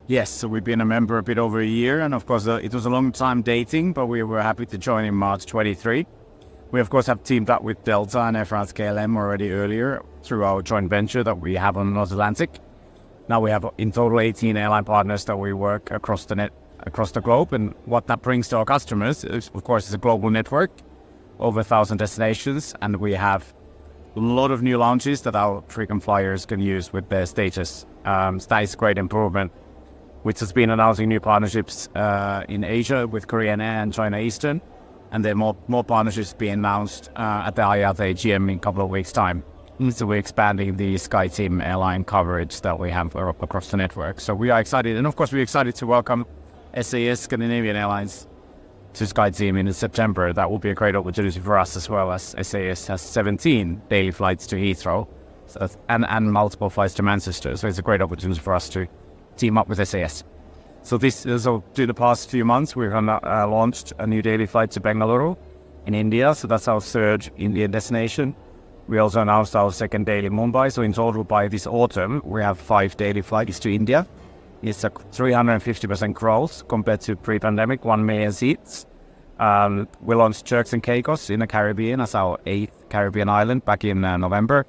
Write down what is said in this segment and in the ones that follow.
Yes, so we've been a member a bit over a year, and of course it was a long time dating, but we were happy to join in March 23. We of course have teamed up with Delta and Air France KLM already earlier through our joint venture that we have on North Atlantic. Now we have in total 18 airline partners that we work across the globe, and what that brings to our customers is, of course, a global network, over 1,000 destinations, and we have a lot of new launches that our frequent flyers can use with their status. That is great improvement, which has been announcing new partnerships in Asia with Korean Air and China Eastern, and there are more partnerships being announced at the IATA AGM in a couple of weeks' time. So we're expanding the SkyTeam airline coverage that we have across the network. So we are excited, and of course we're excited to welcome SAS Scandinavian Airlines to SkyTeam in September. That will be a great opportunity for us, as well as SAS has 17 daily flights to Heathrow and multiple flights to Manchester. So it's a great opportunity for us to team up with SAS. So through the past few months, we've launched a new daily flight to Bengaluru in India. So that's our third Indian destination. We also announced our second daily Mumbai. So in total, by this autumn, we have 5 daily flights to India. It's a 350% growth compared to pre-pandemic, 1 million seats. We launched Turks and Caicos in the Caribbean as our 8th Caribbean island back in November.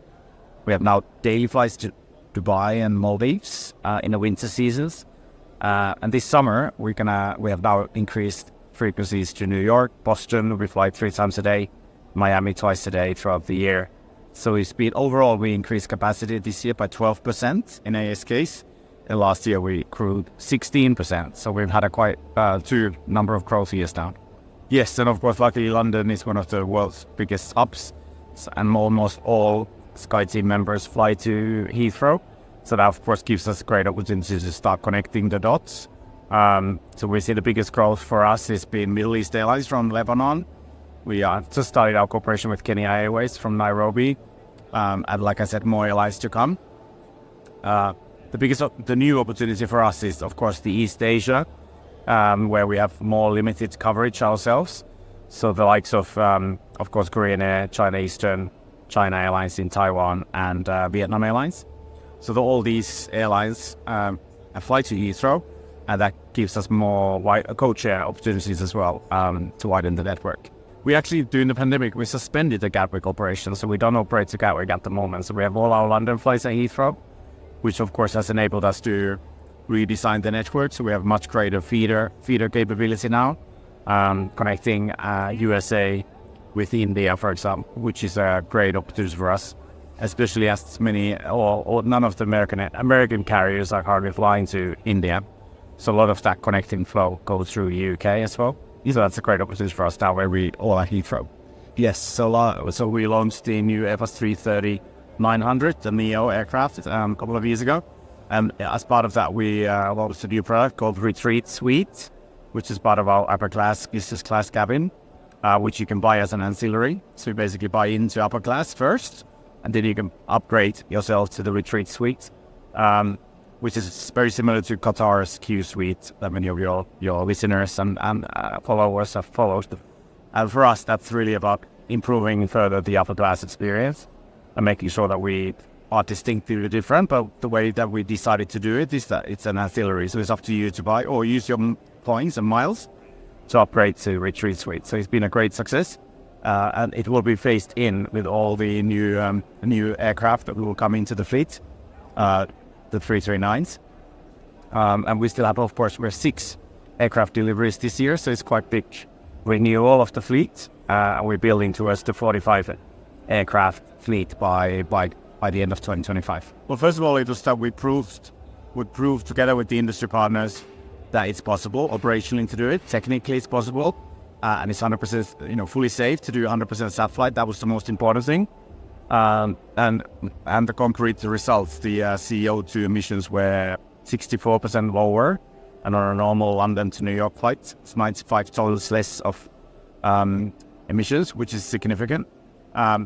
We have now daily flights to Dubai and Maldives in the winter seasons. And this summer, we have now increased frequencies to New York, Boston. We fly 3 times a day, Miami twice a day throughout the year. So overall, we increased capacity this year by 12% in ASKs. And last year, we grew 16%. So we've had a quite number of growth years now. Yes, and of course, luckily, London is one of the world's biggest hubs, and almost all SkyTeam members fly to Heathrow. So that, of course, gives us great opportunity to start connecting the dots. So we see the biggest growth for us has been Middle East Airlines from Lebanon. We just started our cooperation with Kenya Airways from Nairobi. And like I said, more airlines to come. The new opportunity for us is, of course, the East Asia, where we have more limited coverage ourselves. So the likes of course, Korean Air, China Eastern, China Airlines in Taiwan, and Vietnam Airlines. So all these airlines fly to Heathrow, and that gives us more code-share opportunities as well to widen the network. We actually, during the pandemic, we suspended the Gatwick operation, so we don't operate to Gatwick at the moment. So we have all our London flights at Heathrow, which of course has enabled us to redesign the network. So we have much greater feeder capability now, connecting USA with India, for example, which is a great opportunity for us, especially as none of the American carriers are currently flying to India. So a lot of that connecting flow goes through UK as well. So that's a great opportunity for us now, where we all are Heathrow. Yes, so we launched the new Airbus 330-900, the NEO aircraft, a couple of years ago. And as part of that, we launched a new product called Retreat Suite, which is part of our upper class, business class cabin, which you can buy as an ancillary. So you basically buy into upper class first, and then you can upgrade yourself to the Retreat Suite, which is very similar to Qatar's Q Suite that many of your listeners and followers have followed. And for us, that's really about improving further the upper class experience and making sure that we are distinctly different. But the way that we decided to do it is that it's an ancillary. So it's up to you to buy or use your points and miles to upgrade to Retreat Suite. So it's been a great success. And it will be phased in with all the new aircraft that will come into the fleet, the 339s. And we still have, of course, we're 6 aircraft deliveries this year, so it's quite big renewal of the fleet. And we're building towards the 45 aircraft fleet by the end of 2025. Well, first of all, it was that we proved together with the industry partners that it's possible operationally to do it. Technically, it's possible. And it's 100%, fully safe to do 100% SAF flight. That was the most important thing. And the concrete results, the CO2 emissions were 64% lower, and on a normal London to New York flight, it's 95 tons less of emissions, which is significant.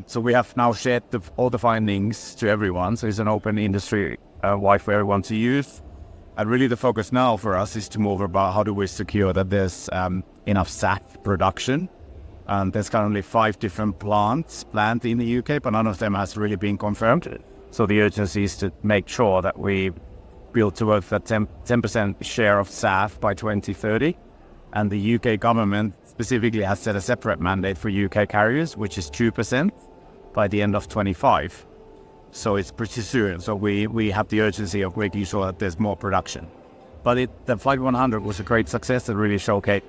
So we have now shared all the findings to everyone. So it's an open industry wide for everyone to use. And really the focus now for us is to move about how do we secure that there's enough SAF production. There's currently 5 different plants planned in the UK, but none of them has really been confirmed. So the urgency is to make sure that we build towards that 10% share of SAF by 2030. And the UK government specifically has set a separate mandate for UK carriers, which is 2% by the end of 25. So it's pretty soon. So we have the urgency of making sure that there's more production. But the Flight 100 was a great success that really showcased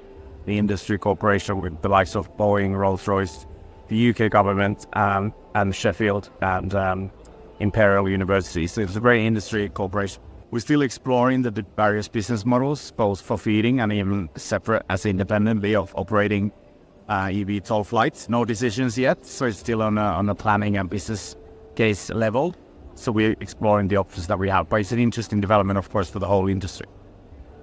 the industry cooperation with the likes of Boeing, Rolls-Royce, the UK government, and Sheffield and Imperial University. So it's a very industry cooperation. We're still exploring the various business models, both for feeding and even separate as independently of operating eVTOL flights. No decisions yet, so it's still on a planning and business case level. So we're exploring the options that we have. But it's an interesting development, of course, for the whole industry.